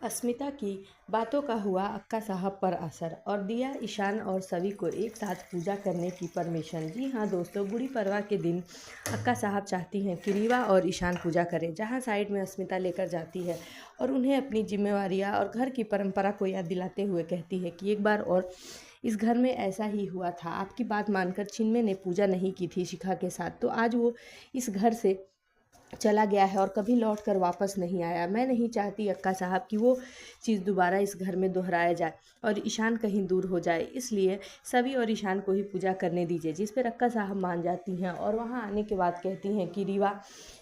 अस्मिता की बातों का हुआ अक्का साहब पर असर और दिया ईशान और सभी को एक साथ पूजा करने की परमिशन। जी हाँ दोस्तों, गुड़ी पड़वा के दिन अक्का साहब चाहती हैं कि रीवा और ईशान पूजा करें, जहाँ साइड में अस्मिता लेकर जाती है और उन्हें अपनी जिम्मेवारियाँ और घर की परंपरा को याद दिलाते हुए कहती है कि एक बार और इस घर में ऐसा ही हुआ था। आपकी बात मानकर चिन्मय ने पूजा नहीं की थी शिखा के साथ, तो आज वो इस घर से चला गया है और कभी लौट कर वापस नहीं आया। मैं नहीं चाहती अक्का साहब कि वो चीज़ दोबारा इस घर में दोहराया जाए और ईशान कहीं दूर हो जाए, इसलिए सभी और ईशान को ही पूजा करने दीजिए। जिस पर अक्का साहब मान जाती हैं और वहाँ आने के बाद कहती हैं कि रीवा,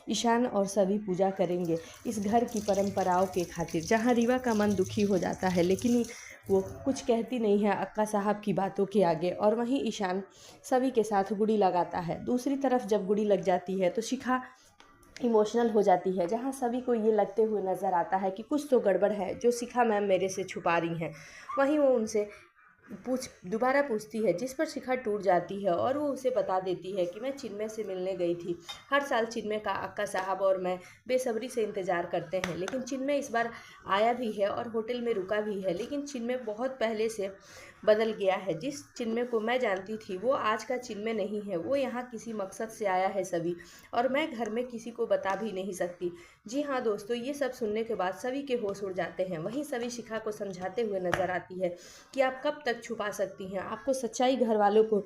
ईशान और सभी पूजा करेंगे इस घर की परंपराओं के खातिर। जहाँ रीवा का मन दुखी हो जाता है, लेकिन वो कुछ कहती नहीं है अक्का साहब की बातों के आगे, और वहीं ईशान सभी के साथ गुड़ी लगाता है। दूसरी तरफ जब गुड़ी लग जाती है तो शिखा इमोशनल हो जाती है, जहाँ सभी को ये लगते हुए नज़र आता है कि कुछ तो गड़बड़ है जो शिखा मैम मेरे से छुपा रही हैं। वहीं वो उनसे दोबारा पूछती है, जिस पर शिखा टूट जाती है और वो उसे बता देती है कि मैं चिन्मय से मिलने गई थी। हर साल चिन्मय का अक्का साहब और मैं बेसब्री से इंतज़ार करते हैं, लेकिन चिन्मय इस बार आया भी है और होटल में रुका भी है। लेकिन चिन्मय बहुत पहले से बदल गया है। जिस चिन्मय को मैं जानती थी वो आज का चिन्मय नहीं है। वो यहाँ किसी मकसद से आया है सभी, और मैं घर में किसी को बता भी नहीं सकती। जी हाँ दोस्तों, ये सब सुनने के बाद सभी के होश उड़ जाते हैं। वहीं सभी शिखा को समझाते हुए नजर आती है कि आप कब तक छुपा सकती हैं, आपको सच्चाई घर वालों को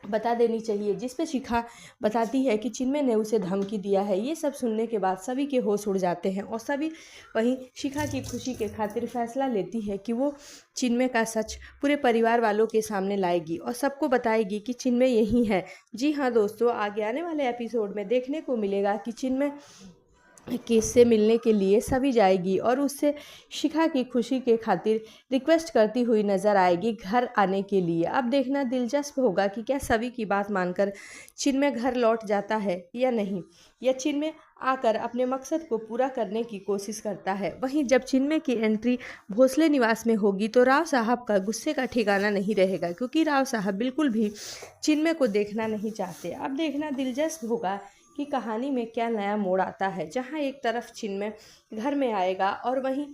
बता देनी चाहिए। जिस पे शिखा बताती है कि चिन्मय ने उसे धमकी दिया है। ये सब सुनने के बाद सभी के होश उड़ जाते हैं और सभी वहीं शिखा की खुशी के खातिर फैसला लेती है कि वो चिन्मय का सच पूरे परिवार वालों के सामने लाएगी और सबको बताएगी कि चिन्मय यही है। जी हाँ दोस्तों, आगे आने वाले एपिसोड में देखने को मिलेगा कि चिन्मय किससे मिलने के लिए सभी जाएगी और उससे शिखा की खुशी के खातिर रिक्वेस्ट करती हुई नज़र आएगी घर आने के लिए। अब देखना दिलचस्प होगा कि क्या सभी की बात मानकर चिन्मय घर लौट जाता है या नहीं, या चिन्मय आकर अपने मकसद को पूरा करने की कोशिश करता है। वहीं जब चिन्मय की एंट्री भोसले निवास में होगी तो राव साहब का गुस्से का ठिकाना नहीं रहेगा, क्योंकि राव साहब बिल्कुल भी चिन्मय को देखना नहीं चाहते। अब देखना दिलचस्प होगा कि कहानी में क्या नया मोड़ आता है, जहां एक तरफ चिन्मय घर में आएगा और वहीं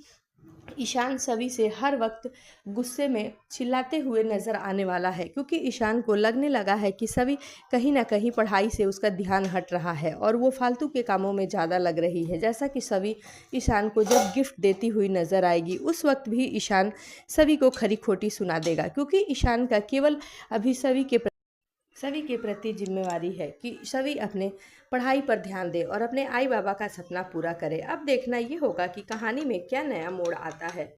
ईशान सभी से हर वक्त गुस्से में चिल्लाते हुए नज़र आने वाला है, क्योंकि ईशान को लगने लगा है कि सभी कहीं ना कहीं पढ़ाई से उसका ध्यान हट रहा है और वो फालतू के कामों में ज़्यादा लग रही है। जैसा कि सभी ईशान को जब गिफ्ट देती हुई नज़र आएगी, उस वक्त भी ईशान सभी को खरी खोटी सुना देगा, क्योंकि ईशान का केवल अभी सभी के प्रति जिम्मेवारी है कि सभी अपने पढ़ाई पर ध्यान दे और अपने आई बाबा का सपना पूरा करे। अब देखना ये होगा कि कहानी में क्या नया मोड़ आता है।